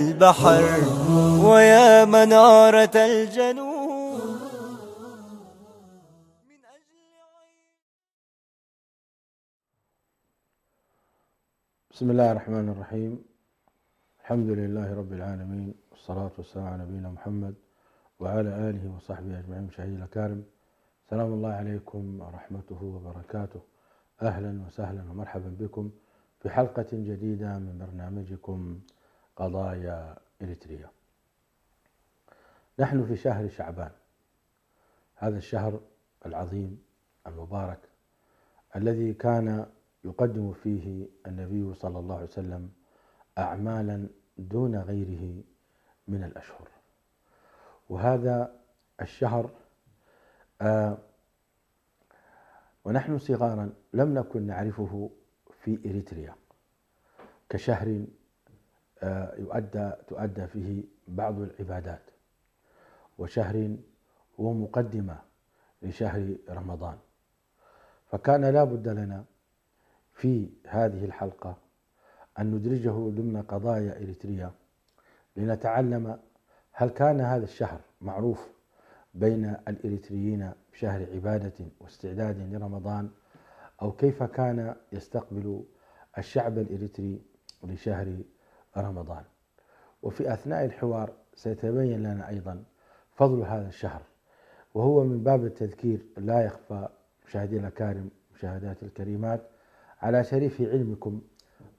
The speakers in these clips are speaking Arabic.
البحر ويا منارة الجنوب من بسم الله الرحمن الرحيم. الحمد لله رب العالمين، والصلاة والسلام على نبينا محمد وعلى آله وصحبه أجمعين. مشاهدينا الأكارم، سلام الله عليكم ورحمته وبركاته. أهلا وسهلا ومرحبا بكم في حلقة جديدة من برنامجكم قضايا إريتريا. نحن في شهر شعبان، هذا الشهر العظيم المبارك الذي كان يقدم فيه النبي صلى الله عليه وسلم أعمالا دون غيره من الأشهر. وهذا الشهر ونحن صغارا لم نكن نعرفه في إريتريا كشهر تؤدى فيه بعض العبادات، وشهر هو مقدمة لشهر رمضان. فكان لا بد لنا في هذه الحلقة أن ندرجه ضمن قضايا إريتريا لنتعلم هل كان هذا الشهر معروف بين الإريتريين بشهر عبادة واستعداد لرمضان، أو كيف كان يستقبل الشعب الإريتري لشهر رمضان. وفي أثناء الحوار سيتبين لنا أيضا فضل هذا الشهر، وهو من باب التذكير لا يخفى مشاهدينا الأكارم مشاهدات الكريمات على شريف علمكم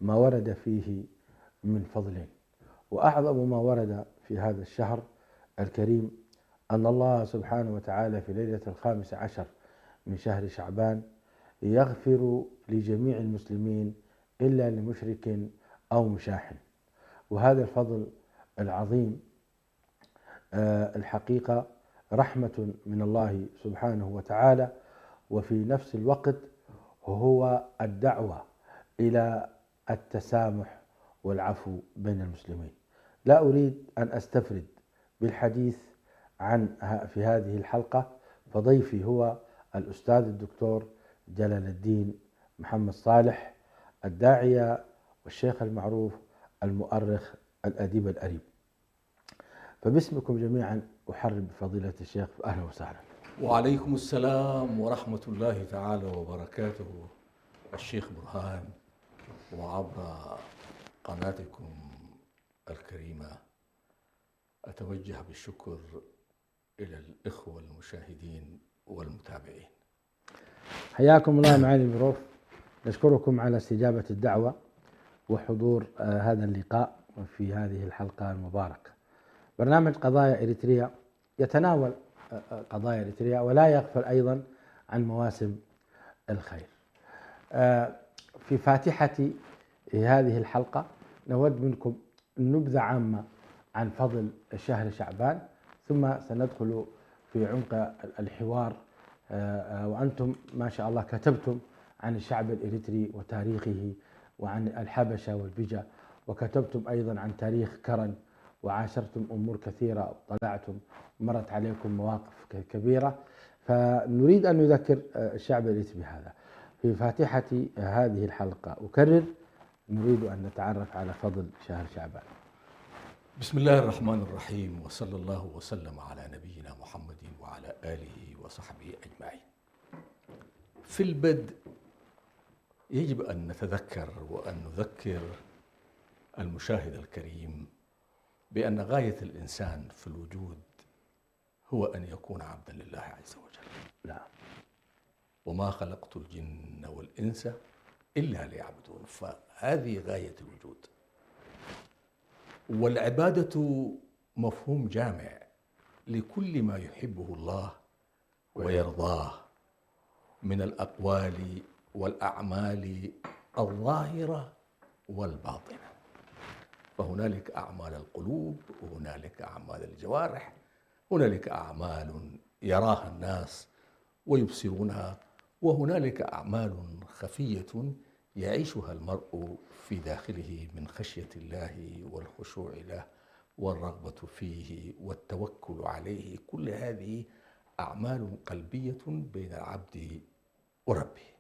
ما ورد فيه من فضل. وأعظم ما ورد في هذا الشهر الكريم أن الله سبحانه وتعالى في ليلة 15 من شهر شعبان يغفر لجميع المسلمين إلا لمشرك أو مشاحن. وهذا الفضل العظيم الحقيقة رحمة من الله سبحانه وتعالى، وفي نفس الوقت هو الدعوة إلى التسامح والعفو بين المسلمين. لا أريد أن أستفرد بالحديث في هذه الحلقة، فضيفي هو الأستاذ الدكتور جلال الدين محمد صالح، الداعية والشيخ المعروف المؤرخ الأديب الأريب. فباسمكم جميعا أحرم بفضيلة الشيخ، أهلا وسهلا. وعليكم السلام ورحمة الله تعالى وبركاته الشيخ برهان، وعبر قناتكم الكريمة أتوجه بالشكر إلى الإخوة المشاهدين والمتابعين. حياكم الله معالي البروف، نشكركم على استجابة الدعوة وحضور هذا اللقاء في هذه الحلقة المباركة. برنامج قضايا إريتريا يتناول قضايا إريتريا ولا يغفل أيضا عن مواسم الخير. في فاتحة هذه الحلقة نود منكم نبذة عامة عن فضل شهر شعبان، ثم سندخل في عمق الحوار. وأنتم ما شاء الله كتبتم عن الشعب الإريتري وتاريخه وعن الحبشة والبجا، وكتبتم أيضا عن تاريخ كرن، وعاشرتم أمور كثيرة، طلعتم مرت عليكم مواقف كبيرة. فنريد أن نذكر الشعب الإريتري بهذا. في فاتحة هذه الحلقة أكرر، نريد أن نتعرف على فضل شهر شعبان. بسم الله الرحمن الرحيم، وصلى الله وسلم على نبينا محمد وعلى آله وصحبه أجمعين. في البدء يجب أن نتذكر وأن نذكر المشاهد الكريم بأن غاية الإنسان في الوجود هو أن يكون عبدا لله عز وجل. نعم. وما خلقت الجن والإنس إلا ليعبدون، فهذه غاية الوجود. والعبادة مفهوم جامع لكل ما يحبه الله ويرضاه من الأقوال والأعمال الظاهرة والباطنة. فهنالك أعمال القلوب، وهنالك أعمال الجوارح، هنالك أعمال يراها الناس ويبصرونها، وهنالك أعمال خفية يعيشها المرء في داخله من خشية الله والخشوع له والرغبة فيه والتوكل عليه. كل هذه أعمال قلبية بين العبد وربه.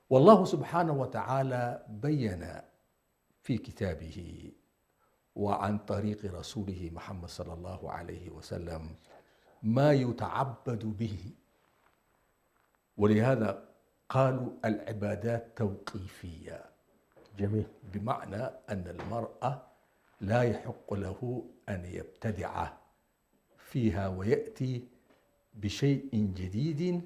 والله سبحانه وتعالى بين في كتابه وعن طريق رسوله محمد صلى الله عليه وسلم ما يتعبد به. ولهذا قالوا العبادات توقيفية، جميل. بمعنى أن المرء لا يحق له أن يبتدع فيها ويأتي بشيء جديد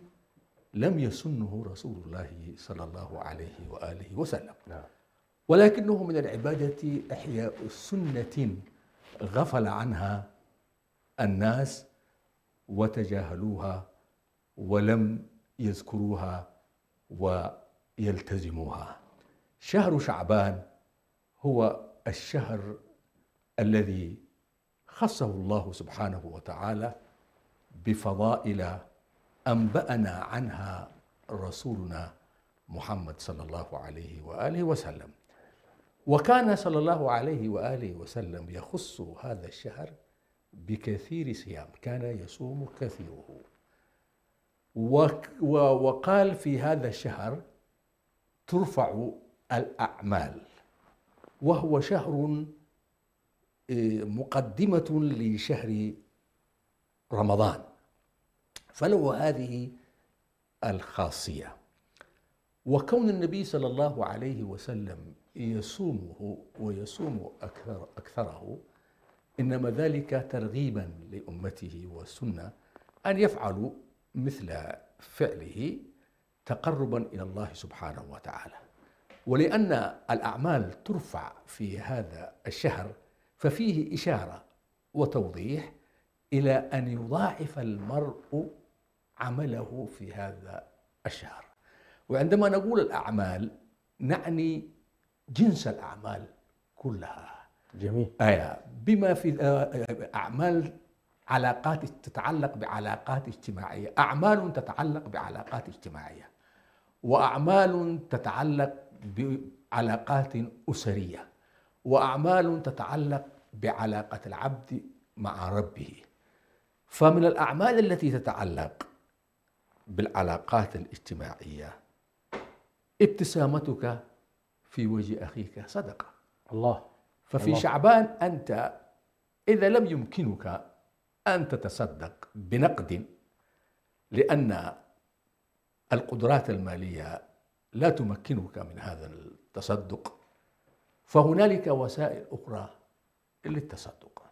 لم يسنه رسول الله صلى الله عليه وآله وسلم. نعم. ولكنه من العبادة إحياء سنة غفل عنها الناس وتجاهلوها ولم يذكروها ويلتزموها. شهر شعبان هو الشهر الذي خصه الله سبحانه وتعالى بفضائل أنبأنا عنها رسولنا محمد صلى الله عليه وآله وسلم. وكان صلى الله عليه وآله وسلم يخص هذا الشهر بكثير صيام، كان يصوم كثيره. وقال في هذا الشهر ترفع الأعمال، وهو شهر مقدمة لشهر رمضان، فله هذه الخاصية. وكون النبي صلى الله عليه وسلم يصومه ويصوم أكثره إنما ذلك ترغيبا لأمته والسنة أن يفعلوا مثل فعله تقربا إلى الله سبحانه وتعالى. ولأن الأعمال ترفع في هذا الشهر ففيه إشارة وتوضيح إلى أن يضاعف المرء عمله في هذا الشهر. وعندما نقول الأعمال نعني جنس الأعمال كلها. جميل. بما في أعمال علاقات تتعلق بعلاقات اجتماعية، أعمال تتعلق بعلاقات اجتماعية، وأعمال تتعلق بعلاقات أسرية، وأعمال تتعلق بعلاقة العبد مع ربه. فمن الأعمال التي تتعلق بالعلاقات الاجتماعية ابتسامتك في وجه أخيك صدقة. الله. ففي الله. شعبان أنت إذا لم يمكنك أن تتصدق بنقد لأن القدرات المالية لا تمكنك من هذا التصدق، فهنالك وسائل أخرى للتصدق،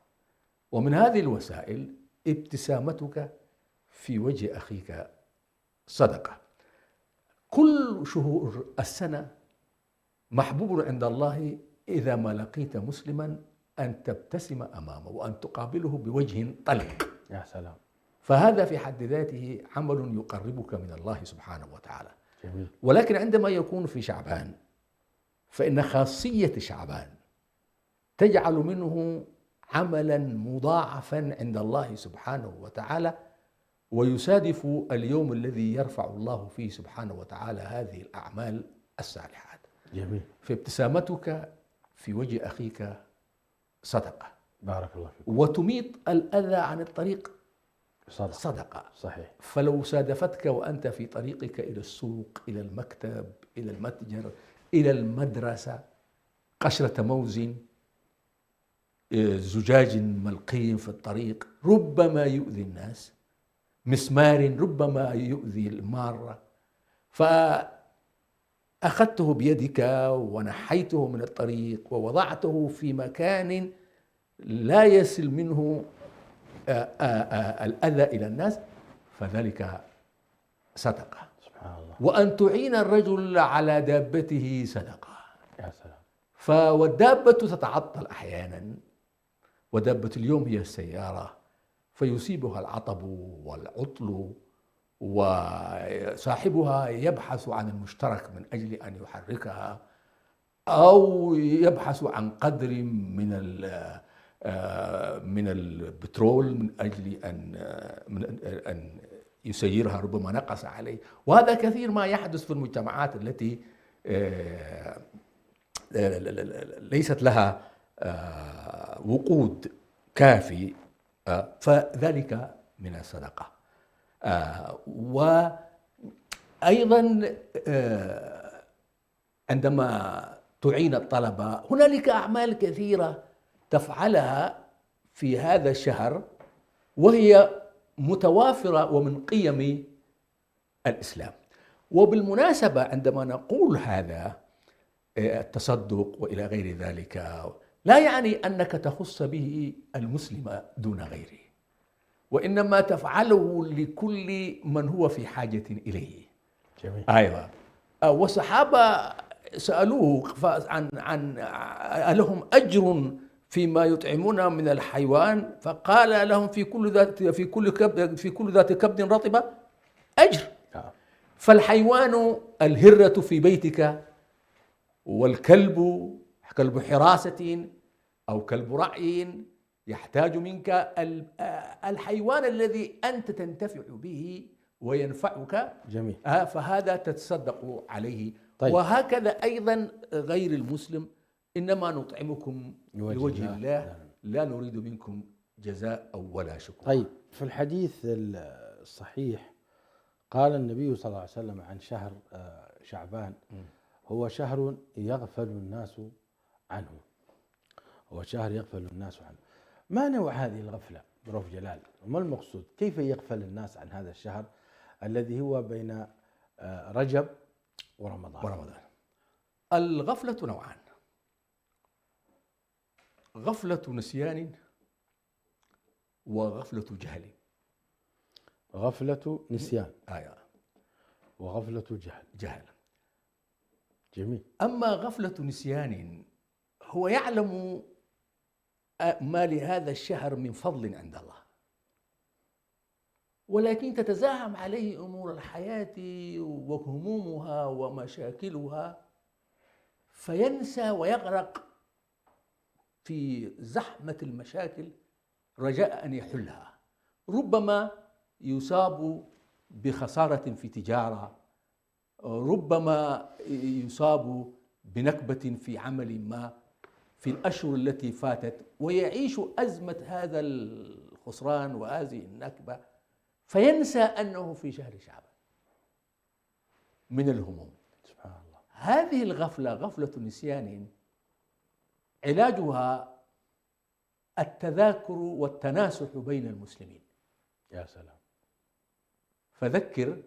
ومن هذه الوسائل ابتسامتك في وجه أخيك صدقة. كل شهور السنة محبوب عند الله إذا ما لقيت مسلما أن تبتسم أمامه وأن تقابله بوجه طلق. يا سلام. فهذا في حد ذاته عمل يقربك من الله سبحانه وتعالى. جميل. ولكن عندما يكون في شعبان فإن خاصية شعبان تجعل منه عملا مضاعفا عند الله سبحانه وتعالى، ويسادف اليوم الذي يرفع الله فيه سبحانه وتعالى هذه الأعمال الصالحات. جميل. فابتسامتك في وجه أخيك صدقة. بارك الله فيكم. وتميط الأذى عن الطريق صدقة. صحيح. فلو سادفتك وأنت في طريقك إلى السوق، إلى المكتب، إلى المتجر، إلى المدرسة، قشرة موز، زجاج ملقي في الطريق ربما يؤذي الناس، مسمار ربما يؤذي المارة، فأخذته بيدك ونحيته من الطريق ووضعته في مكان لا يصل منه الأذى إلى الناس، فذلك صدقة. سبحان الله. وأن تعين الرجل على دابته صدقة. يا سلام. والدابة تتعطل أحيانا، ودابة اليوم هي السيارة، فيصيبها العطب والعطل، وصاحبها يبحث عن المشترك من أجل أن يحركها، أو يبحث عن قدر من البترول من أجل أن يسيرها، ربما نقص عليه. وهذا كثير ما يحدث في المجتمعات التي ليست لها وقود كافي، فذلك من الصدقة. وأيضا عندما تعين الطلبة هنالك أعمال كثيرة تفعلها في هذا الشهر وهي متوافرة ومن قيم الإسلام. وبالمناسبة عندما نقول هذا التصدق وإلى غير ذلك لا يعني أنك تخص به المسلم دون غيره، وإنما تفعله لكل من هو في حاجة إليه. جميل. أيوة. والصحابة سألوه عن ألهم أجر فيما يطعمون من الحيوان، فقال لهم في كل ذات كبد رطبة أجر. فالحيوان الهرة في بيتك، والكلب كلب حراسة أو كلب رعي يحتاج منك الحيوان الذي أنت تنتفع به وينفعك. جميل. فهذا تتصدق عليه. طيب. وهكذا أيضا غير المسلم، إنما نطعمكم لوجه الله لا نريد منكم جزاء ولا شكر. طيب، في الحديث الصحيح قال النبي صلى الله عليه وسلم عن شهر شعبان: هو شهر يغفل الناس عنه. هو شهر يغفل الناس عنه. ما نوع هذه الغفلة بروف جلال؟ وما المقصود؟ كيف يغفل الناس عن هذا الشهر الذي هو بين رجب ورمضان؟ الغفلة نوعان: غفلة نسيان وغفلة جهل. غفلة نسيان وغفلة جهل. جميل. أما غفلة نسيان هو يعلم ما لهذا الشهر من فضل عند الله، ولكن تتزاحم عليه أمور الحياة وهمومها ومشاكلها، فينسى ويغرق في زحمة المشاكل رجاء أن يحلها. ربما يصاب بخسارة في تجارة، ربما يصاب بنكبة في عمل ما في الأشهر التي فاتت، ويعيش أزمة هذا الخسران وهذه النكبة، فينسى أنه في شهر شعبان من الهموم. سبحان الله. هذه الغفلة غفلة نسيان علاجها التذاكر والتناسح بين المسلمين. يا سلام. فذكر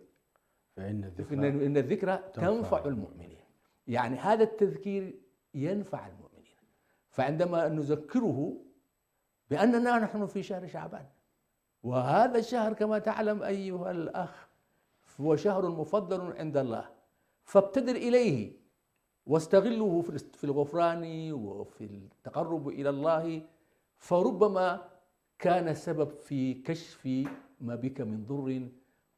فإن الذكرى تنفع المؤمنين. يعني هذا التذكير ينفع المؤمنين. فعندما نذكره بأننا نحن في شهر شعبان، وهذا الشهر كما تعلم أيها الأخ هو شهر مفضل عند الله، فابتدر إليه واستغله في الغفران وفي التقرب إلى الله، فربما كان السبب في كشف ما بك من ضر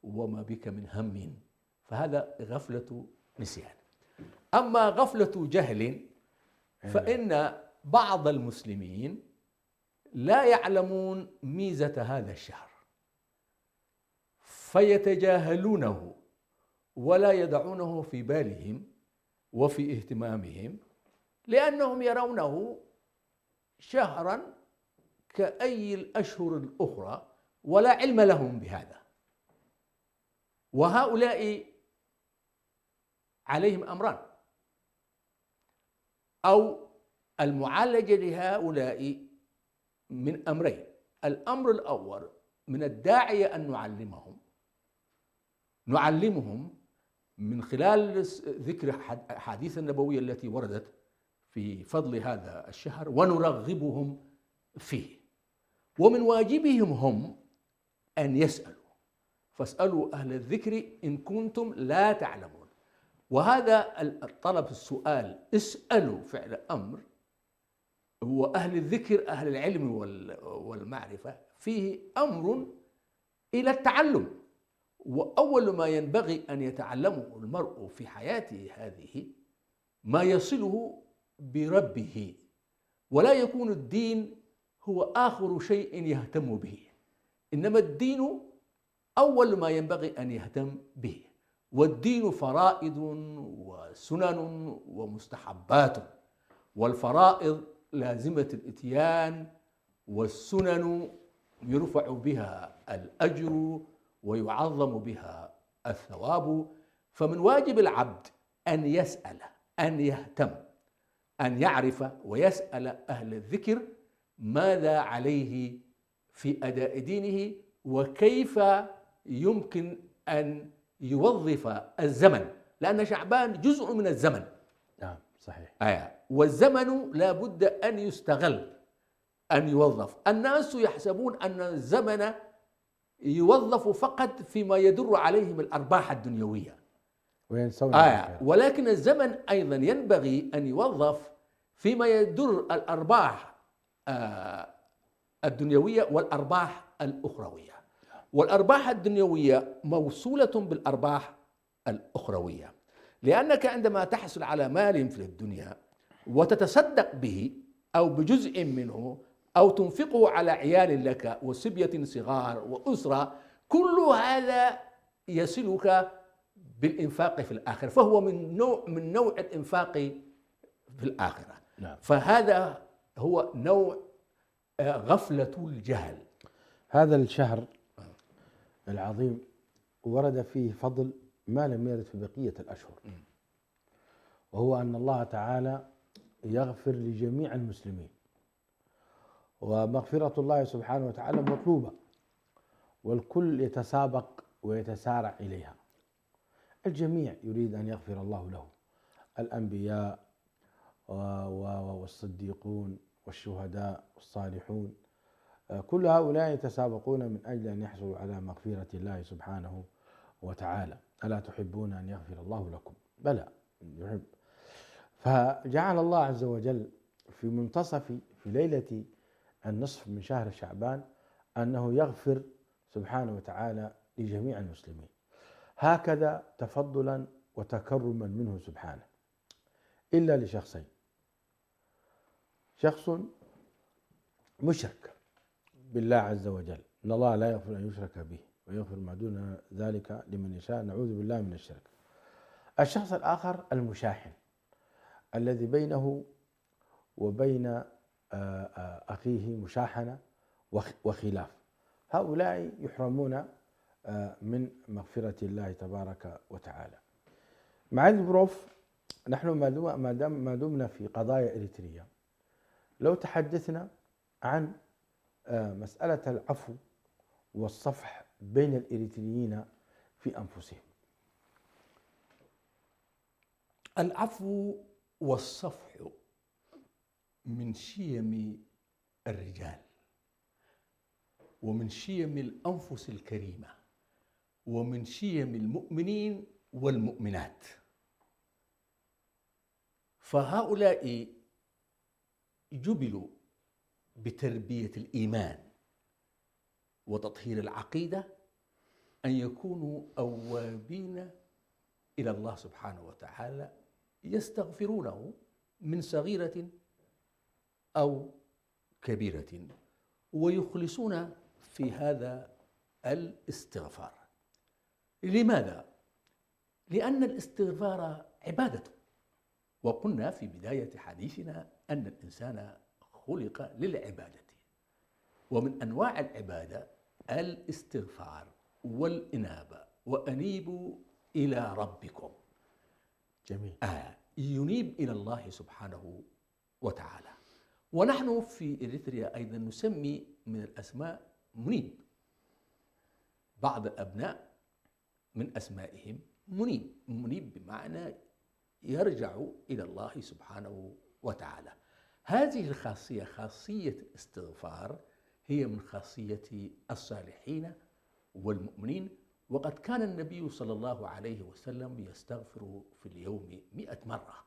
وما بك من هم. فهذا غفلة نسيان. أما غفلة جهل فإن بعض المسلمين لا يعلمون ميزة هذا الشهر، فيتجاهلونه ولا يضعونه في بالهم وفي اهتمامهم، لأنهم يرونه شهرا كأي الأشهر الأخرى ولا علم لهم بهذا. وهؤلاء عليهم أمران، أو المعالجة لهؤلاء من أمرين. الأمر الأول من الداعية أن نعلمهم من خلال ذكر الأحاديث النبوية التي وردت في فضل هذا الشهر ونرغبهم فيه. ومن واجبهم هم أن يسألوا، فاسألوا أهل الذكر إن كنتم لا تعلمون. وهذا الطلب، السؤال، اسألوا فعل أمر، هو أهل الذكر أهل العلم والمعرفة، فيه أمر إلى التعلم. وأول ما ينبغي أن يتعلمه المرء في حياته هذه ما يصله بربه، ولا يكون الدين هو آخر شيء يهتم به، إنما الدين أول ما ينبغي أن يهتم به. والدين فرائض وسنن ومستحبات، والفرائض لازمة الإتيان، والسنن يرفع بها الأجر ويعظم بها الثواب. فمن واجب العبد أن يسأل، أن يهتم، أن يعرف ويسأل أهل الذكر ماذا عليه في أداء دينه، وكيف يمكن أن يوظف الزمن، لأن شعبان جزء من الزمن. نعم صحيح. والزمن لا بد أن يستغل، أن يوظف. الناس يحسبون أن الزمن يوظف فقط فيما يدر عليهم الأرباح الدنيوية، وينسون ولكن الزمن أيضا ينبغي أن يوظف فيما يدر الأرباح الدنيوية والأرباح الأخروية. والأرباح الدنيوية موصولة بالأرباح الأخروية، لأنك عندما تحصل على مال في الدنيا وتتصدق به أو بجزء منه أو تنفقه على عيال لك وصبية صغار وأسرة، كل هذا يصلك بالإنفاق في الآخرة، فهو من نوع الإنفاق في الآخرة. نعم. فهذا هو نوع غفلة الجهل. هذا الشهر العظيم ورد فيه فضل ما لم يرد في بقية الأشهر، وهو أن الله تعالى يغفر لجميع المسلمين، ومغفرة الله سبحانه وتعالى مطلوبة، والكل يتسابق ويتسارع إليها. الجميع يريد أن يغفر الله له، الأنبياء والصديقون والشهداء والصالحون، كل هؤلاء يتسابقون من أجل أن يحصلوا على مغفرة الله سبحانه وتعالى. ألا تحبون أن يغفر الله لكم؟ بلى يحب. فجعل الله عز وجل في منتصف في ليلة النصف من شهر شعبان أنه يغفر سبحانه وتعالى لجميع المسلمين، هكذا تفضلا وتكرما منه سبحانه، إلا لشخصين: شخص مشرك بالله عز وجل، إن الله لا يغفر أن يشرك به ويغفر ما دون ذلك لمن يشاء، نعوذ بالله من الشرك. الشخص الآخر المشاحن الذي بينه وبين أخيه مشاحنة وخلاف، هؤلاء يحرمون من مغفرة الله تبارك وتعالى. معالي البروف، نحن ما دمنا في قضايا إريتريا، لو تحدثنا عن مسألة العفو والصفح بين الإريتريين في أنفسهم. العفو والصفح من شيم الرجال، ومن شيم الأنفس الكريمة، ومن شيم المؤمنين والمؤمنات. فهؤلاء جبلوا بتربية الإيمان وتطهير العقيدة أن يكونوا أوابين إلى الله سبحانه وتعالى، يستغفرونه من صغيرة أو كبيرة، ويخلصون في هذا الاستغفار. لماذا؟ لأن الاستغفار عبادة، وقلنا في بداية حديثنا أن الإنسان خلق للعبادة، ومن أنواع العبادة الاستغفار والإنابة، وأنيبوا إلى ربكم. جميل. ينيب إلى الله سبحانه وتعالى. ونحن في إريتريا أيضا نسمي من الأسماء منيب، بعض الأبناء من أسمائهم منيب. منيب بمعنى يرجع إلى الله سبحانه وتعالى. هذه الخاصية، خاصية الاستغفار، هي من خاصية الصالحين والمؤمنين. وقد كان النبي صلى الله عليه وسلم يستغفر في اليوم 100 مرة،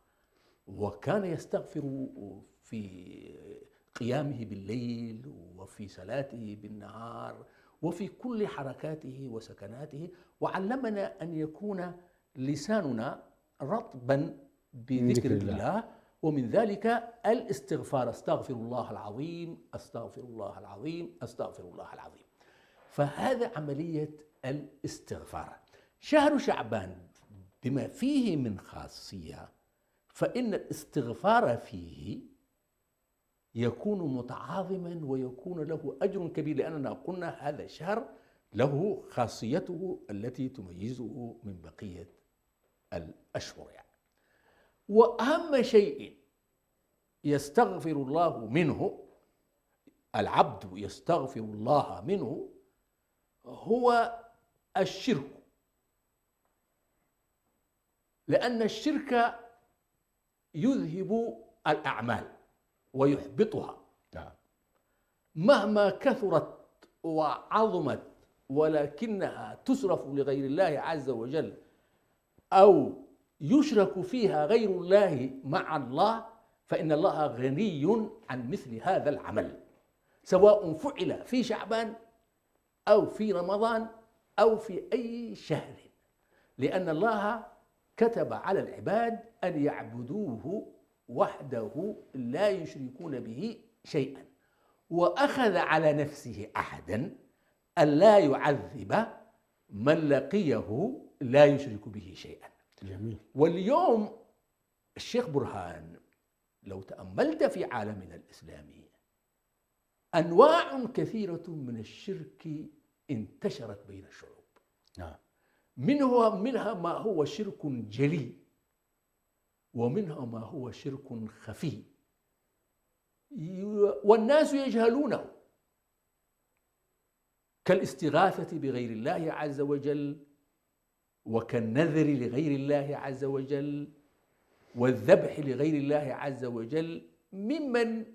وكان يستغفر في قيامه بالليل وفي صلاته بالنهار وفي كل حركاته وسكناته. وعلمنا أن يكون لساننا رطبا بذكر الله، ومن ذلك الاستغفار: استغفر الله العظيم، استغفر الله العظيم، استغفر الله العظيم. فهذا عملية الاستغفار. شهر شعبان بما فيه من خاصية، فإن الاستغفار فيه يكون متعاظما ويكون له أجر كبير، لأننا قلنا هذا الشهر له خاصيته التي تميزه من بقية الأشهر يعني. وأهم شيء يستغفر الله منه العبد يستغفر الله منه هو الشرك، لأن الشرك يذهب الأعمال ويحبطها نعم. مهما كثرت وعظمت، ولكنها تصرف لغير الله عز وجل أو يشرك فيها غير الله مع الله، فإن الله غني عن مثل هذا العمل، سواء فعل في شعبان أو في رمضان أو في أي شهر، لأن الله كتب على العباد أن يعبدوه وحده لا يشركون به شيئا، وأخذ على نفسه عهدا أن لا يعذب من لقيه لا يشرك به شيئا. جميل. واليوم الشيخ برهان لو تأملت في عالمنا الإسلامي أنواع كثيرة من الشرك انتشرت بين الشعوب. نعم. منها ما هو شرك جلي، ومنها ما هو شرك خفي، والناس يجهلونه، كالاستغاثة بغير الله عز وجل، وكالنذر لغير الله عز وجل، والذبح لغير الله عز وجل، ممن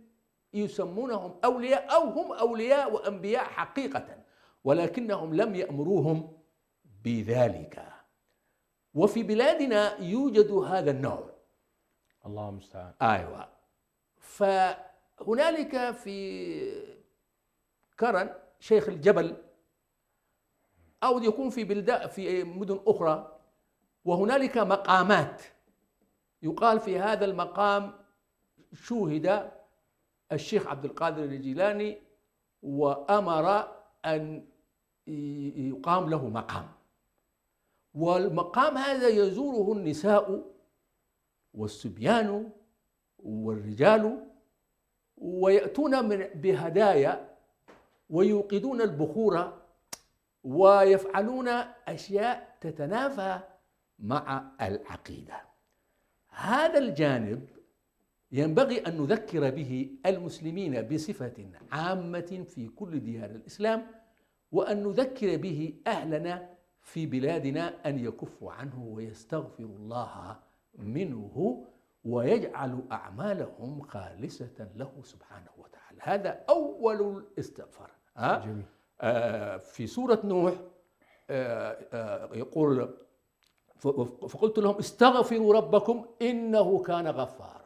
يسمونهم أولياء أو هم أولياء وأنبياء حقيقة، ولكنهم لم يأمروهم بذلك. وفي بلادنا يوجد هذا النوع. الله المستعان. أيوة. فهنالك في كرن شيخ الجبل، أو يكون في بلدان في مدن أخرى، وهنالك مقامات يقال في هذا المقام شوهد الشيخ عبد القادر الجيلاني وأمر أن يقام له مقام، والمقام هذا يزوره النساء والصبيان والرجال، ويأتون بهدايا ويوقدون البخور ويفعلون أشياء تتنافى مع العقيدة. هذا الجانب ينبغي أن نذكر به المسلمين بصفة عامة في كل ديار الإسلام، وأن نذكر به أهلنا في بلادنا أن يكفوا عنه ويستغفروا الله منه ويجعل أعمالهم خالصة له سبحانه وتعالى. هذا أول الاستغفار. جميل. في سورة نوح يقول: فقلت لهم استغفروا ربكم إنه كان غفارا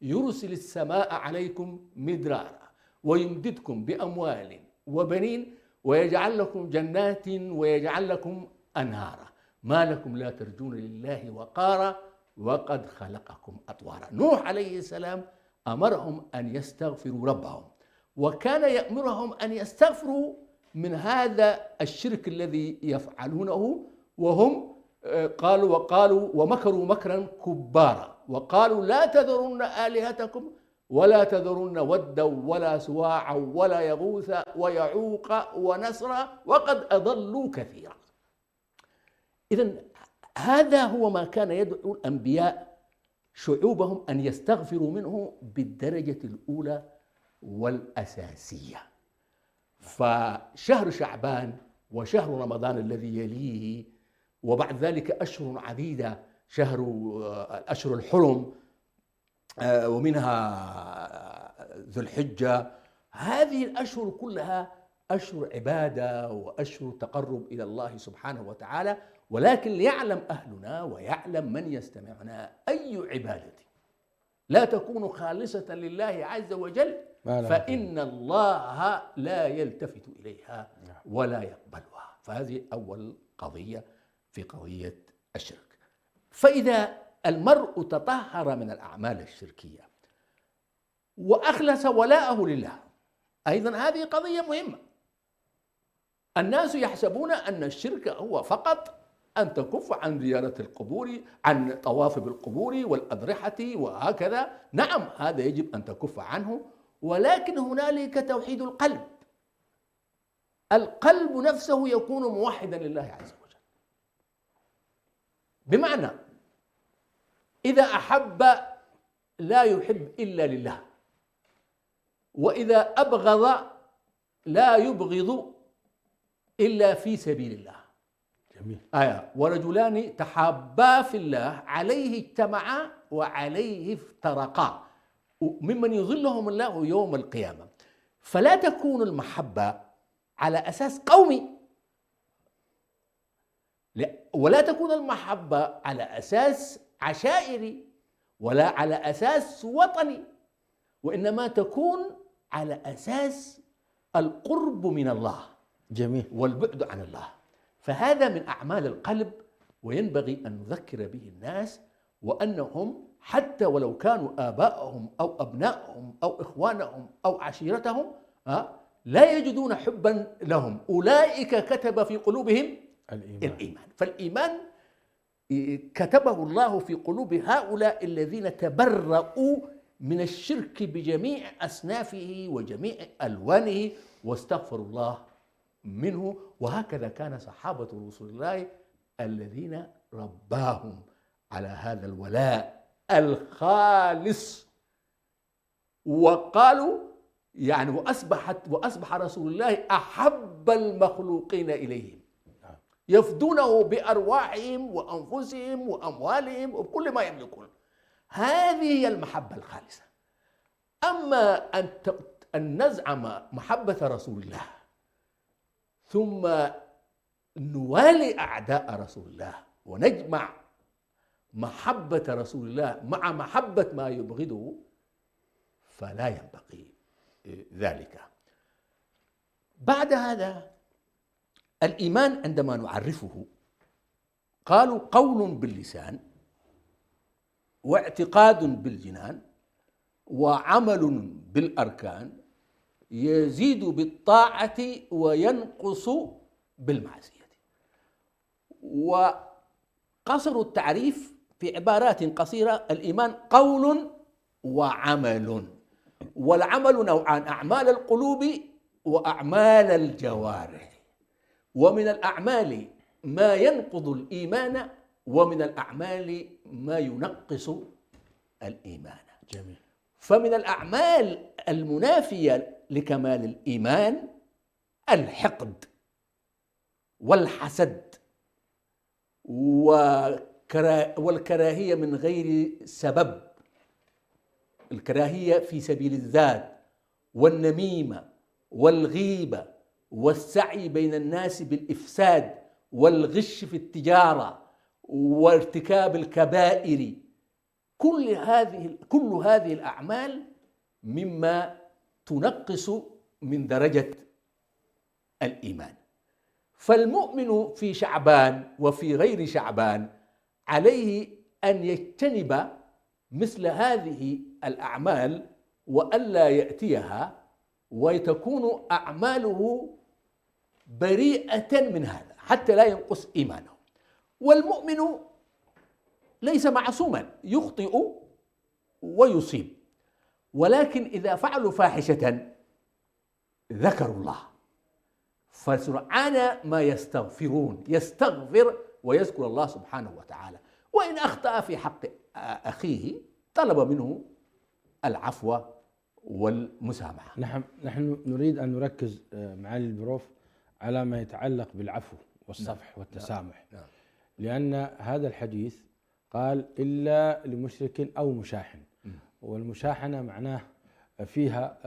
يرسل السماء عليكم مدرارا ويمددكم بأموال وبنين ويجعل لكم جنات ويجعل لكم أنهارا ما لكم لا ترجون لله وقارا وقد خلقكم أطوارا. نوح عليه السلام أمرهم أن يستغفروا ربهم، وكان يأمرهم أن يستغفروا من هذا الشرك الذي يفعلونه، وهم قالوا ومكروا مكرا كبارا وقالوا لا تذرن آلهتكم ولا تذرن ودا ولا سواعا ولا يغوث ويعوق ونسرا وقد أضلوا كثيرا. إذن هذا هو ما كان يدعو الأنبياء شعوبهم أن يستغفروا منه بالدرجة الأولى والأساسية. فشهر شعبان وشهر رمضان الذي يليه، وبعد ذلك أشهر عديدة، شهر الأشهر الحرم ومنها ذو الحجة، هذه الأشهر كلها أشهر عبادة وأشهر تقرب إلى الله سبحانه وتعالى. ولكن ليعلم أهلنا ويعلم من يستمعنا أي عبادة لا تكون خالصة لله عز وجل فإن الله لا يلتفت إليها ولا يقبلها. فهذه أول قضية في قضية الشرك. فإذا المرء تطهر من الأعمال الشركية وأخلص ولاءه لله، أيضا هذه قضية مهمة. الناس يحسبون أن الشرك هو فقط أن تكف عن زيارة القبور، عن طواف بالقبور والأضرحة وهكذا. نعم، هذا يجب أن تكف عنه، ولكن هنالك توحيد القلب. القلب نفسه يكون موحدا لله عز وجل، بمعنى إذا أحب لا يحب إلا لله، وإذا أبغض لا يبغض إلا في سبيل الله. جميل. ورجلان تحابا في الله عليه اجتمعا وعليه افترقا ممن يظلهم الله يوم القيامة. فلا تكون المحبة على أساس قومي، ولا تكون المحبة على أساس عشائري، ولا على أساس وطني، وإنما تكون على أساس القرب من الله. جميل. والبعد عن الله. فهذا من أعمال القلب، وينبغي أن نذكر به الناس، وأنهم حتى ولو كانوا آباءهم أو أبنائهم أو إخوانهم أو عشيرتهم لا يجدون حبا لهم، أولئك كتب في قلوبهم الإيمان. فالإيمان كتبه الله في قلوب هؤلاء الذين تبرؤوا من الشرك بجميع أصنافه وجميع ألوانه واستغفروا الله منه. وهكذا كان صحابة رسول الله الذين رباهم على هذا الولاء الخالص. وقالوا يعني وأصبح رسول الله أحب المخلوقين إليهم، يفدونه بأرواحهم وأنفسهم وأموالهم وكل ما يملكون. هذه هي المحبة الخالصة. أما أن نزعم محبة رسول الله ثم نوالي أعداء رسول الله ونجمع محبة رسول الله مع محبة ما يبغضه، فلا ينبغي ذلك. بعد هذا الإيمان عندما نعرفه قالوا قول باللسان واعتقاد بالجنان وعمل بالأركان، يزيد بالطاعة وينقص بالمعصية. وقصروا التعريف في عبارات قصيرة: الإيمان قول وعمل، والعمل نوعان: أعمال القلوب وأعمال الجوارح. ومن الأعمال ما ينقض الإيمان، ومن الأعمال ما ينقص الإيمان. جميل. فمن الأعمال المنافية لكمال الإيمان الحقد والحسد والكراهية من غير سبب، الكراهية في سبيل الذات، والنميمة والغيبة والسعي بين الناس بالإفساد والغش في التجارة وارتكاب الكبائر. كل هذه الأعمال مما تنقص من درجة الإيمان. فالمؤمن في شعبان وفي غير شعبان عليه أن يجتنب مثل هذه الأعمال وألا يأتيها، وتكون أعماله بريئة من هذا حتى لا ينقص إيمانه. والمؤمن ليس معصوما، يخطئ ويصيب، ولكن إذا فعلوا فاحشة ذكروا الله، فسرعان ما يستغفر ويذكر الله سبحانه وتعالى. وإن أخطأ في حق أخيه طلب منه العفو والمسامحة. نحن نريد أن نركز معالي البروف على ما يتعلق بالعفو والصفح والتسامح. لأن هذا الحديث قال إلا لمشرك أو مشاحن، والمشاحنة معناه فيها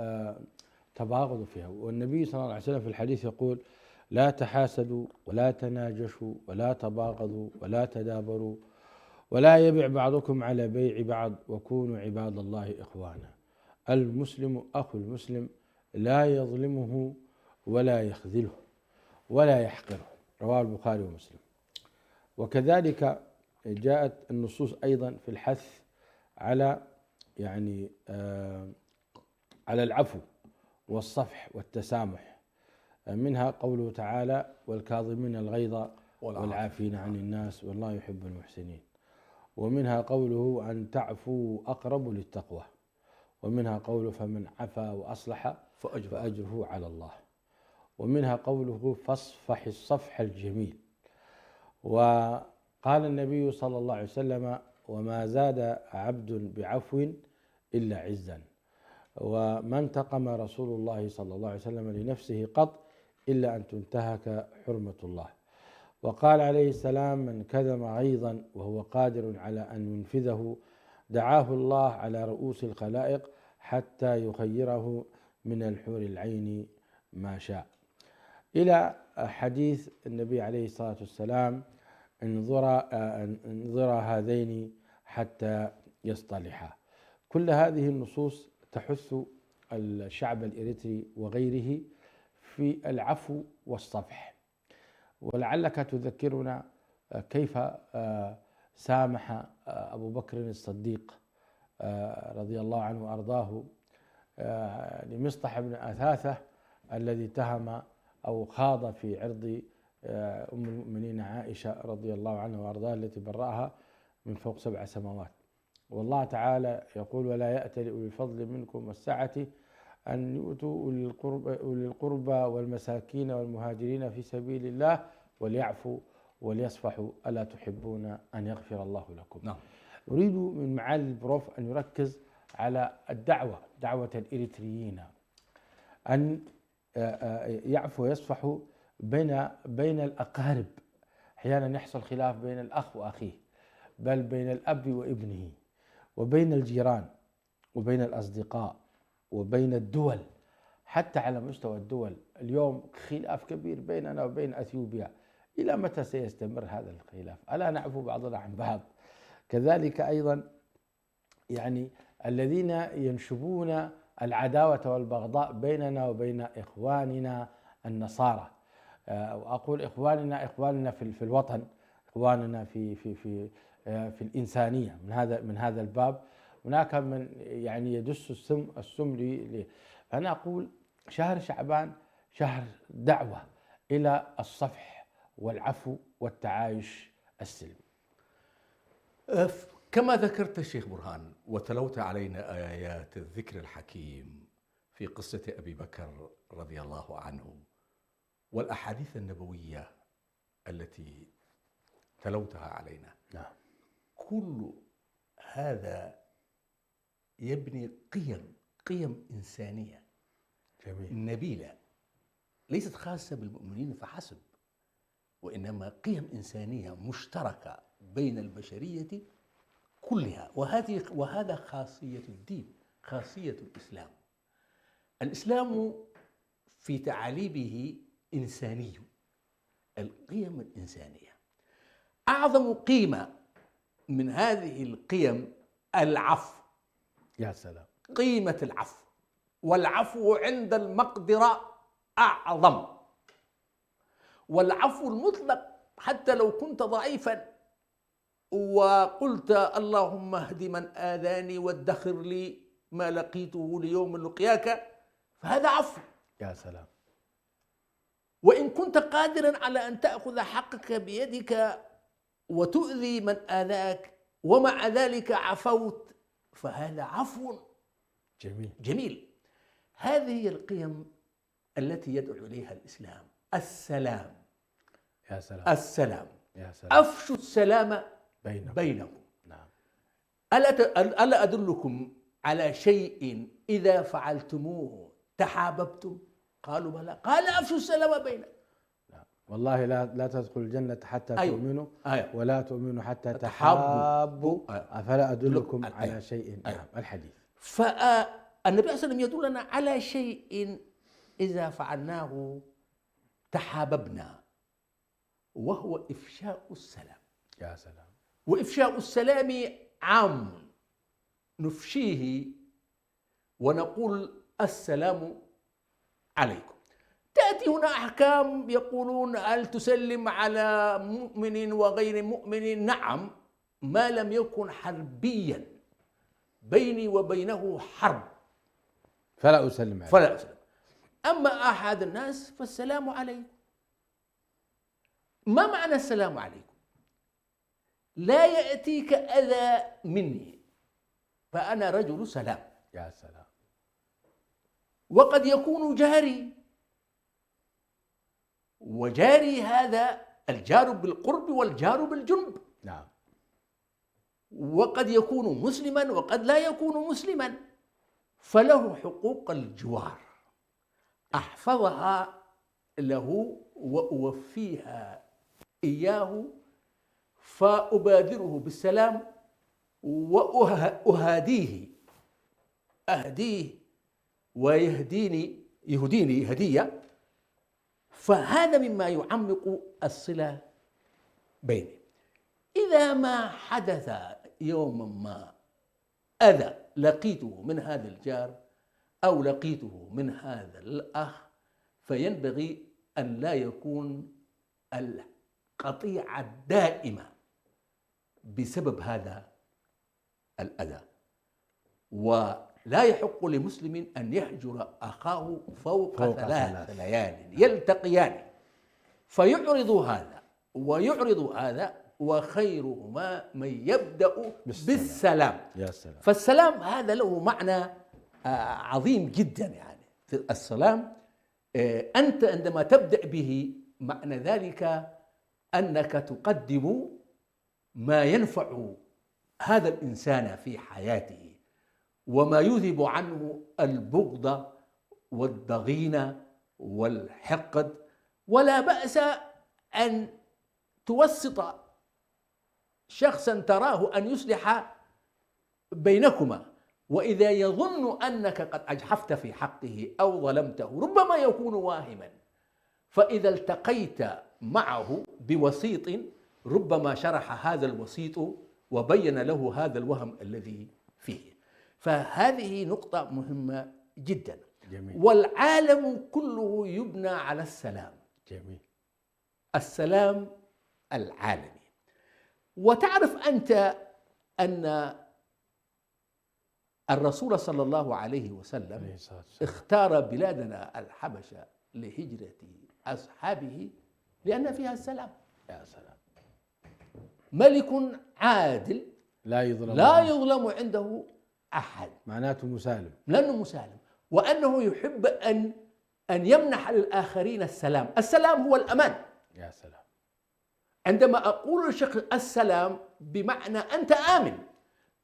تباغض فيها. والنبي صلى الله عليه وسلم في الحديث يقول: لا تحاسدوا ولا تناجشوا ولا تباغضوا ولا تدابروا ولا يبع بعضكم على بيع بعض وكونوا عباد الله إخوانا. المسلم أخو المسلم لا يظلمه ولا يخذله ولا يحقره. رواه البخاري ومسلم. وكذلك جاءت النصوص أيضا في الحث على على العفو والصفح والتسامح. منها قوله تعالى: والكاظمين الغيظ والعافين عن الناس والله يحب المحسنين. ومنها قوله: أن تعفوا أقرب للتقوى. ومنها قوله: فمن عفا وأصلح فأجره على الله. ومنها قوله: فاصفح الصفح الجميل. وقال النبي صلى الله عليه وسلم: وما زاد عبد بعفو إلا عزا. وما انتقم رسول الله صلى الله عليه وسلم لنفسه قط إلا أن تنتهك حرمة الله. وقال عليه السلام: من كظم غيظا وهو قادر على أن ينفذه دعاه الله على رؤوس الخلائق حتى يخيره من الحور العين ما شاء. إلى حديث النبي عليه الصلاة والسلام: انظرا هذين حتى يصطلحا. كل هذه النصوص تحث الشعب الإريتري وغيره في العفو والصفح، ولعلك تذكرنا كيف سامح أبو بكر الصديق رضي الله عنه وأرضاه لمصطح بن أثاثة الذي اتهم أو خاض في عرض أم المؤمنين عائشة رضي الله عنها وأرضاها التي برأها من فوق 7 سماوات. والله تعالى يقول: ولا يأتل أولي الفضل منكم والسعة أن يؤتوا أولي القربى والمساكين والمهاجرين في سبيل الله وليعفوا وليصفحوا ألا تحبون أن يغفر الله لكم. نعم. أريد من معالي البروف أن يركز على دعوة الإريتريين أن يعفوا ويصفحوا بين الأقارب. أحيانا يحصل خلاف بين الأخ وأخيه، بل بين الأب وابنه، وبين الجيران، وبين الأصدقاء، وبين الدول. حتى على مستوى الدول اليوم خلاف كبير بيننا وبين أثيوبيا. إلى متى سيستمر هذا الخلاف؟ ألا نعفو بعضنا عن بعض؟ كذلك أيضا يعني الذين ينشبون العداوة والبغضاء بيننا وبين إخواننا النصارى، وأقول إخواننا في الوطن، إخواننا في الإنسانية. من هذا الباب هناك من يعني يدس السم لي. أنا أقول شهر شعبان شهر دعوة إلى الصفح والعفو والتعايش السلمي. كما ذكرت الشيخ برهان وتلوت علينا آيات الذكر الحكيم في قصة أبي بكر رضي الله عنه والأحاديث النبوية التي تلوتها علينا. نعم. كل هذا يبني قيم إنسانية جميل. نبيلة، ليست خاصة بالمؤمنين فحسب، وإنما قيم إنسانية مشتركة بين البشرية كلها. وهذا خاصية الدين، خاصية الإسلام. الإسلام في تعاليمه إنساني، القيم الإنسانية. أعظم قيمة من هذه القيم العفو. يا سلام. قيمة العفو، والعفو عند المقدرة أعظم. والعفو المطلق حتى لو كنت ضعيفا وقلت اللهم اهد من آذاني وادخر لي ما لقيته ليوم لقياك، فهذا عفو. يا سلام. وإن كنت قادرا على أن تأخذ حقك بيدك وتؤذي من آذاك ومع ذلك عفوت، فهذا عفو جميل. هذه هي القيم التي يدعو إليها الإسلام. السلام. يا سلام. السلام. يا سلام. أفشوا السلام بينكم. نعم. ألا أدلكم على شيء إذا فعلتموه تحاببتم؟ قالوا بلى. قال أفشوا السلام بينكم. والله لا تدخل الجنة حتى تؤمنوا، ولا تؤمنوا حتى تحابوا، أفلا أدلكم على شيء. نعم. الحديث. فالنبي صلى الله عليه وسلم يدلنا على شيء إذا فعلناه تحاببنا، وهو إفشاء السلام. يا سلام. وإفشاء السلام عام، نفشيه ونقول السلام عليكم. تأتي هنا أحكام يقولون هل تسلم على مؤمن وغير مؤمن؟ نعم، ما لم يكن حربيا بيني وبينه حرب فلا أسلم عليه. أما أحد الناس فالسلام عليكم. ما معنى السلام عليكم؟ لا يأتيك أذى مني فأنا رجل سلام. يا سلام. وقد يكون جاري، وجاري هذا الجار بالقرب والجار بالجنب. نعم. وقد يكون مسلما وقد لا يكون مسلما، فله حقوق الجوار أحفظها له وأوفيها إياه، فأبادره بالسلام أهديه يهديني هدية. فهذا مما يعمق الصلة بيني. إذا ما حدث يوما ما أذى لقيته من هذا الجار أو لقيته من هذا الأخ، فينبغي أن لا يكون القطيعة الدائمة بسبب هذا الأذى، ولا يحق لمسلم أن يهجر أخاه فوق 3 ليال يلتقيان فيعرض هذا ويعرض هذا، وخيرهما من يبدأ بالسلام. يا سلام. فالسلام هذا له معنى عظيم جدا. يعني في السلام أنت عندما تبدأ به معنى ذلك أنك تقدم ما ينفع هذا الإنسان في حياته وما يذهب عنه البغض والضغينة والحقد. ولا بأس أن توسط شخصا تراه أن يصلح بينكما، وإذا يظن أنك قد أجحفت في حقه أو ظلمته ربما يكون واهما، فإذا التقيت معه بوسيط ربما شرح هذا الوسيط وبين له هذا الوهم الذي فيه. فهذه نقطة مهمة جدا. جميل. والعالم كله يبنى على السلام. جميل. السلام العالمي. وتعرف أنت أن الرسول صلى الله عليه وسلم اختار بلادنا الحبشة لهجرة أصحابه لأن فيها السلام. يا سلام. ملك عادل لا يظلم عنده أحد، معناته مسالم، لأنه مسالم، وأنه يحب أن يمنح للآخرين السلام. السلام هو الأمان. يا سلام. عندما أقول للشخص السلام بمعنى أنت آمن،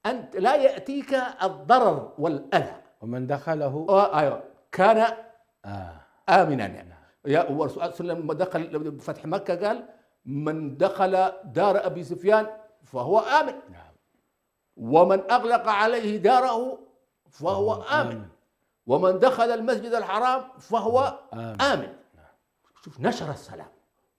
أنت لا يأتيك الضرر والأذى. ومن دخله أيوة كان آمنا. يعني يا الرسول صلى الله عليه وسلم دخل بفتح مكة قال من دخل دار أبي سفيان فهو آمن. نعم. ومن أغلق عليه داره فهو آمن. ومن دخل المسجد الحرام فهو آمن. شوف، نشر السلام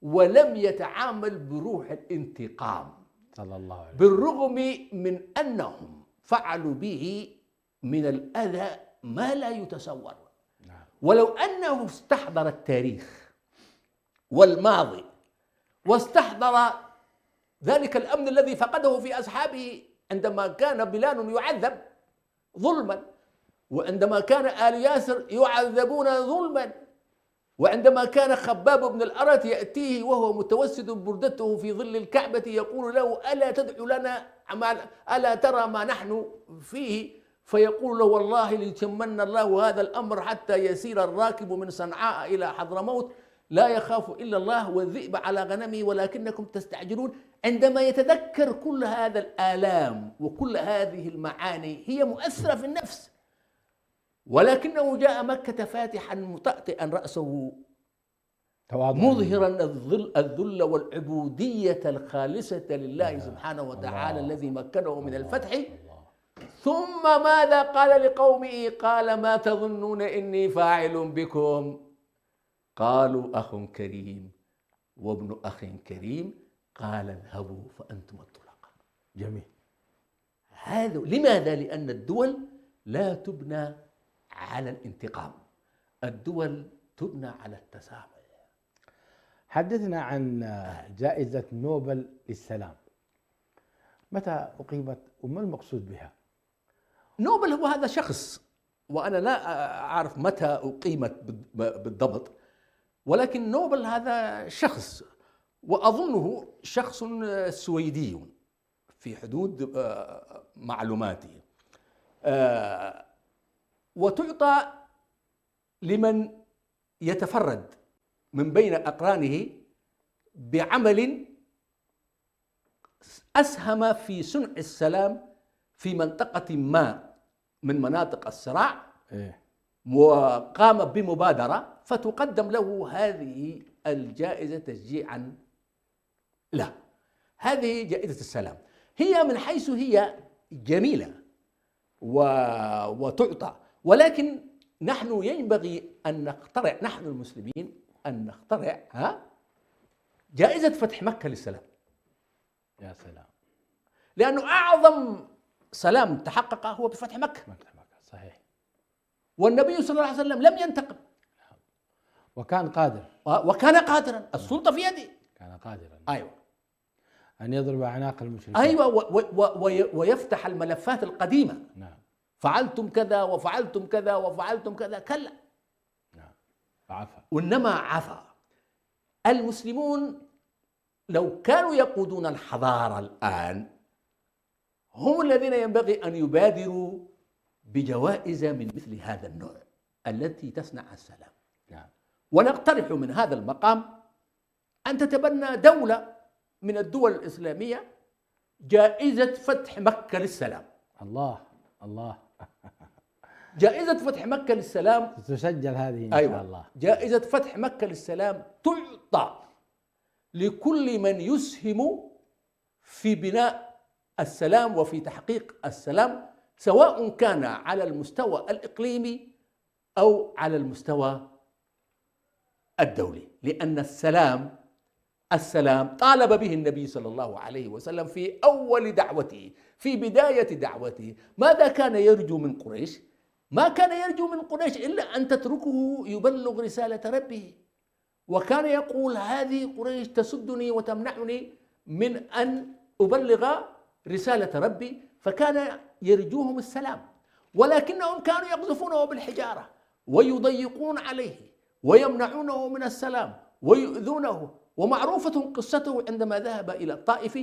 ولم يتعامل بروح الانتقام صلى الله عليه وسلم، بالرغم من أنهم فعلوا به من الأذى ما لا يتصور. نعم. ولو أنه استحضر التاريخ والماضي واستحضر ذلك الأمن الذي فقده في أصحابه عندما كان بلال يعذب ظلما، وعندما كان آل ياسر يعذبون ظلما، وعندما كان خباب بن الأرت يأتيه وهو متوسد بردته في ظل الكعبة يقول له ألا تدعو لنا، ألا ترى ما نحن فيه؟ فيقول له والله ليتمن الله هذا الأمر حتى يسير الراكب من صنعاء إلى حضرموت لا يخاف إلا الله والذئب على غنمه ولكنكم تستعجلون. عندما يتذكر كل هذا الآلام وكل هذه المعاني هي مؤثرة في النفس، ولكنه جاء مكة فاتحا مطأطئا رأسه مظهرا الذل والعبودية الخالصة لله سبحانه وتعالى الذي مكنه من الفتح. ثم ماذا قال لقومه؟ قال ما تظنون إني فاعل بكم؟ قالوا أخ كريم وابن أخ كريم. قال اذهبوا فأنتم الطلقاء. جميل. هذا لماذا؟ لأن الدول لا تبنى على الانتقام، الدول تبنى على التسامح. حدثنا عن جائزة نوبل للسلام، متى أقيمت وما المقصود بها؟ نوبل هو هذا شخص، وأنا لا أعرف متى أقيمت بالضبط، ولكن نوبل هذا شخص، وأظنه شخص سويدي في حدود معلوماتي، وتعطى لمن يتفرد من بين أقرانه بعمل أسهم في صنع السلام في منطقة ما من مناطق الصراع، إيه. وقام بمبادرة فتقدم له هذه الجائزة تشجيعا له. هذه جائزة السلام، هي من حيث هي جميلة وتعطى، ولكن نحن ينبغي أن نخترع، نحن المسلمين أن نخترع جائزة فتح مكة للسلام. يا سلام. لأنه أعظم سلام تحقق هو بفتح مكة. صحيح. والنبي صلى الله عليه وسلم لم ينتقم، وكان قادر، وكان قادرا، السلطة في يده، كان قادرا أيوة أن يضرب أعناق المشركين. أيوة ويفتح الملفات القديمة. نعم. فعلتم كذا وفعلتم كذا وفعلتم كذا، كلا. نعم. فعفى. وإنما عفى. المسلمون لو كانوا يقودون الحضارة الآن هم الذين ينبغي أن يبادروا بجوائز من مثل هذا النوع التي تصنع السلام. نعم. ونقترح من هذا المقام أن تتبنى دولة من الدول الإسلامية جائزة فتح مكة للسلام. الله الله. جائزة فتح مكة للسلام تسجل هذه إن أيوة. شاء الله. جائزة فتح مكة للسلام تعطى لكل من يسهم في بناء السلام وفي تحقيق السلام، سواء كان على المستوى الإقليمي أو على المستوى الدولي. لأن السلام طالب به النبي صلى الله عليه وسلم في أول دعوته، في بداية دعوته. ماذا كان يرجو من قريش؟ ما كان يرجو من قريش إلا أن تتركه يبلغ رسالة ربه. وكان يقول هذه قريش تسدني وتمنعني من أن أبلغ رسالة ربي، فكان يرجوهم السلام. ولكنهم كانوا يقذفونه بالحجارة ويضيقون عليه ويمنعونه من السلام ويؤذونه. ومعروفة قصته عندما ذهب إلى الطائف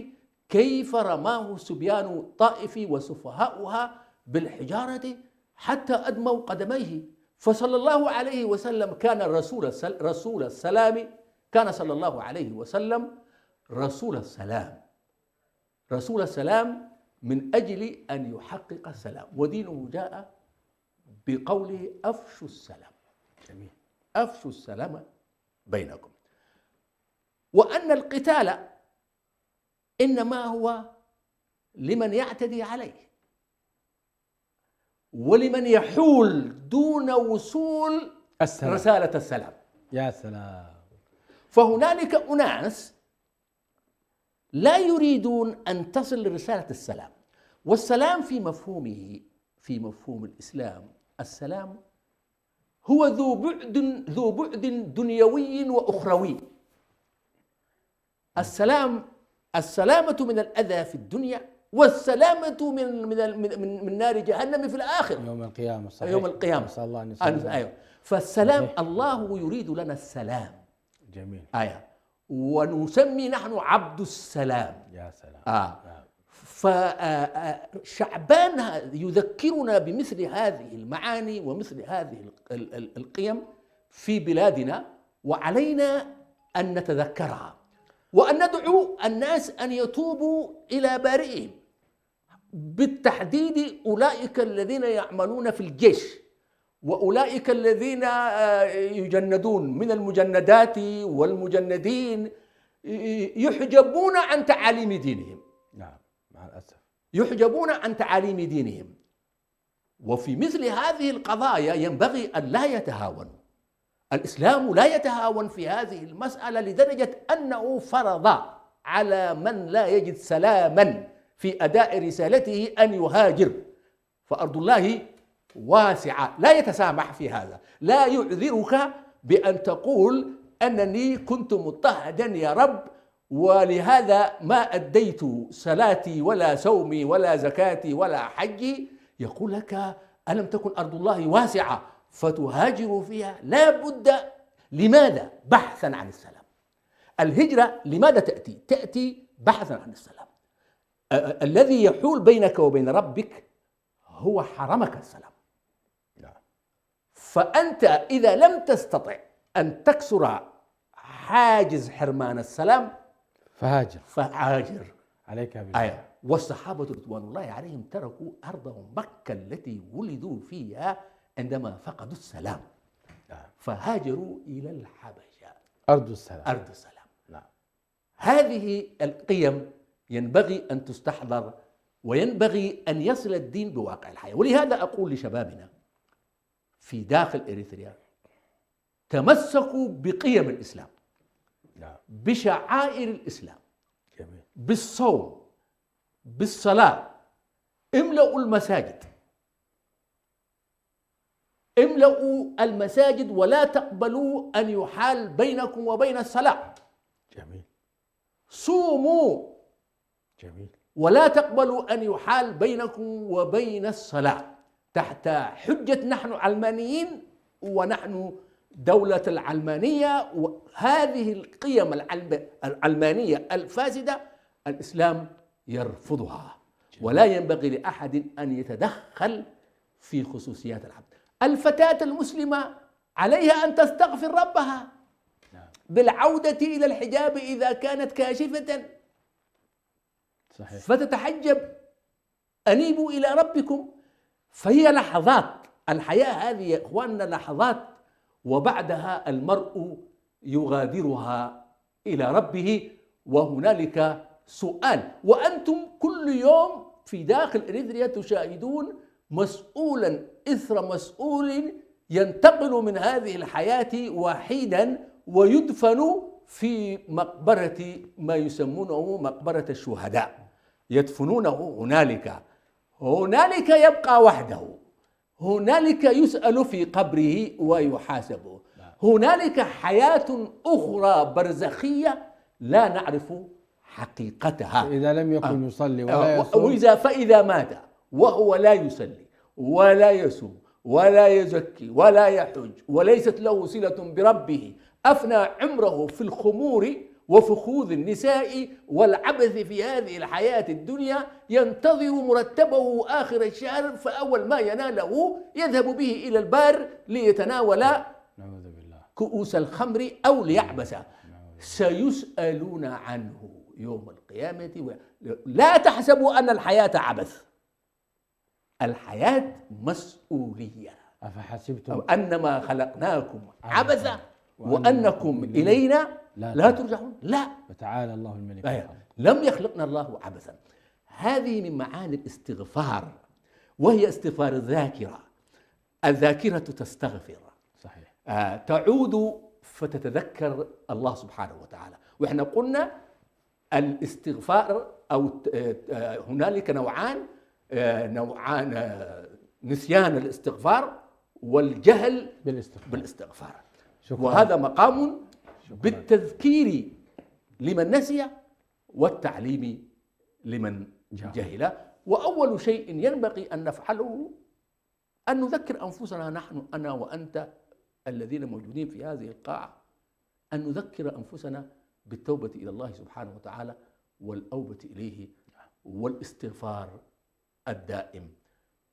كيف رماه سبيان الطائف وسفهاؤها بالحجارة حتى أدموا قدميه. فصلى الله عليه وسلم كان رسول السلام، كان صلى الله عليه وسلم رسول السلام، رسول السلام من أجل أن يحقق السلام. ودينه جاء بقوله أفشوا السلام. جميل. أفشوا السلام بينكم. وأن القتال إنما هو لمن يعتدي عليه ولمن يحول دون وصول السلام. رسالة السلام. يا سلام. فهنالك أناس لا يريدون أن تصل رسالة السلام. والسلام في مفهومه، في مفهوم الإسلام، السلام هو ذو بعد دنيوي وأخروي. السلامة من الأذى في الدنيا، والسلامة من نار جهنم في الآخرة يوم القيامة. صحيح. يوم القيامة. نسأل الله أن يسلمنا. أيوة. فالسلام صحيح. الله يريد لنا السلام. جميل. ونسمي نحن عبد السلام. يا سلام. فشعبان يذكرنا بمثل هذه المعاني ومثل هذه القيم في بلادنا، وعلينا أن نتذكرها وأن ندعو الناس أن يتوبوا إلى بارئهم، بالتحديد أولئك الذين يعملون في الجيش وأولئك الذين يجندون من المجندات والمجندين، يحجبون عن تعاليم دينهم. نعم مع الأسف. يحجبون عن تعاليم دينهم. وفي مثل هذه القضايا ينبغي أن لا يتهاونوا. الإسلام لا يتهاون في هذه المسألة لدرجة أنه فرض على من لا يجد سلاما في أداء رسالته أن يهاجر. فأرض الله واسعة، لا يتسامح في هذا. لا يعذرك بأن تقول أنني كنت مضطهدا يا رب ولهذا ما أديت صلاتي ولا صومي ولا زكاتي ولا حجي. يقول لك ألم تكن أرض الله واسعة فتهاجروا فيها؟ لا بد. لماذا؟ بحثا عن السلام. الهجرة لماذا تأتي؟ تأتي بحثا عن السلام. الذي يحول بينك وبين ربك هو حرمك السلام. فأنت إذا لم تستطع أن تكسر حاجز حرمان السلام فهاجر عليك بالله. والصحابة رضوان الله عليهم تركوا أرضهم مكة التي ولدوا فيها عندما فقدوا السلام نعم. فهاجروا إلى الحبشة أرض السلام. أرض السلام. نعم. هذه القيم ينبغي أن تستحضر، وينبغي أن يصل الدين بواقع الحياة. ولهذا أقول لشبابنا في داخل إريتريا: تمسكوا بقيم الإسلام، نعم. بشعائر الإسلام، جميل. بالصوم، بالصلاة. املأوا المساجد، املأوا المساجد، ولا تقبلوا أن يحال بينكم وبين الصلاة. جميل. صوموا، جميل. ولا تقبلوا أن يحال بينكم وبين الصلاة، تحت حجة نحن علمانيين ونحن دولة العلمانية. وهذه القيم العلمانية الفاسدة الإسلام يرفضها، ولا ينبغي لأحد أن يتدخل في خصوصيات العبد. الفتاة المسلمة عليها أن تستغفر ربها بالعودة إلى الحجاب إذا كانت كاشفة، صحيح. فتتحجب. أنيبوا إلى ربكم. فهي لحظات، الحياة هذه يا إخواننا لحظات، وبعدها المرء يغادرها إلى ربه، وهنالك سؤال. وأنتم كل يوم في داخل إريتريا تشاهدون مسؤولا إثر مسؤول ينتقل من هذه الحياة وحيدا ويدفن في مقبرة ما يسمونه مقبرة الشهداء، يدفنونه هنالك. هنالك يبقى وحده، هنالك يسأل في قبره ويحاسب. هنالك حياة أخرى برزخية لا نعرف حقيقتها. إذا لم يكن يصلي ولا يصوم، فإذا مات وهو لا يصلي ولا يصوم ولا يزكي ولا يحج وليست له صلة بربه، أفنى عمره في الخمور وفخوذ النساء والعبث في هذه الحياة الدنيا، ينتظر مرتبه آخر الشهر، فأول ما يناله يذهب به إلى البار ليتناول نعوذ بالله كؤوس الخمر أو ليعبس. سيسألون عنه يوم القيامة. لا تحسبوا أن الحياة عبث، الحياة مسؤولية. أفحسبتم أو أنما خلقناكم عبثا وأنكم إلينا لا ترجعون. لا، وتعالى الله الملك الحق. لم يخلقنا الله عبثا. هذه من معاني الاستغفار، وهي استغفار الذاكرة. الذاكرة تستغفر، صحيح. تعود فتتذكر الله سبحانه وتعالى. وإحنا قلنا الاستغفار أو هنالك نوعان نسيان الاستغفار والجهل بالاستغفار. شكرا. وهذا مقام بالتذكير لمن نسي والتعليم لمن جهل. وأول شيء ينبغي أن نفعله أن نذكر أنفسنا، نحن أنا وأنت الذين موجودين في هذه القاعة، أن نذكر أنفسنا بالتوبة إلى الله سبحانه وتعالى والأوبة إليه والاستغفار الدائم.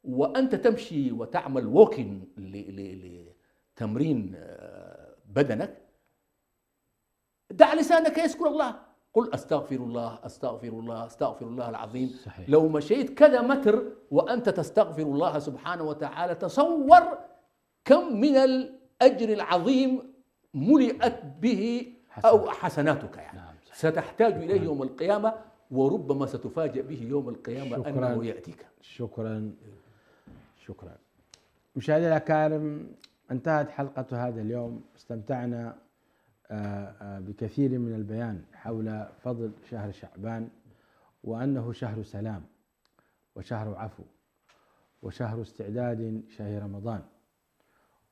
وأنت تمشي وتعمل ووكين لتمرين بدنك، دع لسانك يذكر الله، قل أستغفر الله أستغفر الله أستغفر الله العظيم. صحيح. لو مشيت كذا متر وأنت تستغفر الله سبحانه وتعالى، تصور كم من الأجر العظيم ملئت به أو حسناتك يعني. نعم. ستحتاج إليه يوم القيامة، وربما ستفاجأ به يوم القيامة. شكراً. أنه يأتيك. شكرا. مشاهدينا الأكارم، انتهت حلقة هذا اليوم. استمتعنا بكثير من البيان حول فضل شهر شعبان، وأنه شهر سلام وشهر عفو وشهر استعداد شهر رمضان.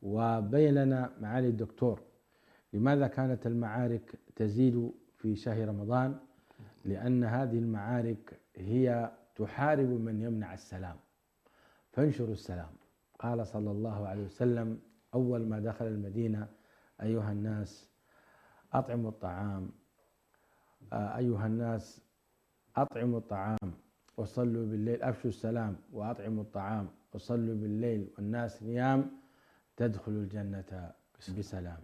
وبين لنا معالي الدكتور لماذا كانت المعارك تزيد في شهر رمضان، لأن هذه المعارك هي تحارب من يمنع السلام، فانشروا السلام. قال صلى الله عليه وسلم أول ما دخل المدينة: أيها الناس أطعموا الطعام، أيها الناس أطعموا الطعام وصلوا بالليل، أفشوا السلام وأطعموا الطعام وصلوا بالليل والناس نيام، تدخلوا الجنة بسلام.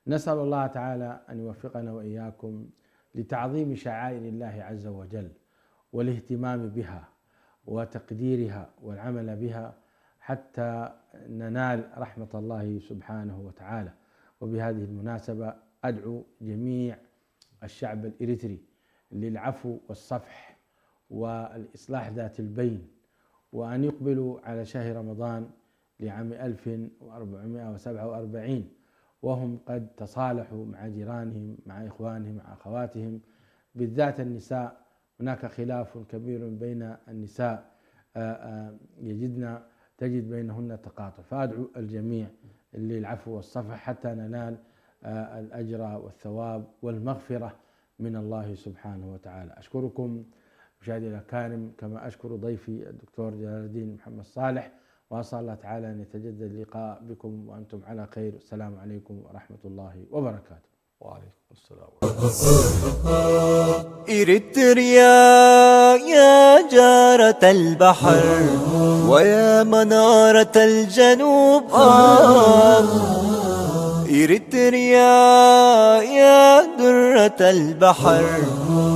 نسأل الله تعالى أن يوفقنا وإياكم لتعظيم شعائر الله عز وجل والاهتمام بها وتقديرها والعمل بها، حتى ننال رحمة الله سبحانه وتعالى. وبهذه المناسبة أدعو جميع الشعب الإريتري للعفو والصفح والإصلاح ذات البين، وأن يقبلوا على شهر رمضان لعام 1447 وهم قد تصالحوا مع جيرانهم، مع إخوانهم، مع أخواتهم، بالذات النساء. هناك خلاف كبير بين النساء، تجد بينهن تقاطع، فأدعو الجميع للعفو والصفح حتى ننال الأجر والثواب والمغفرة من الله سبحانه وتعالى. أشكركم مشاهدي الأكارم، كما أشكر ضيفي الدكتور جلال الدين محمد صالح، وأسأل الله تعالى أن يتجدد اللقاء بكم وأنتم على خير. السلام عليكم ورحمة الله وبركاته. وعليكم السلام. إريتريا يا جارة البحر ويا منارة الجنوب، إريتريا يا درة البحر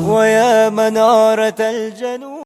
ويا منارة الجنوب.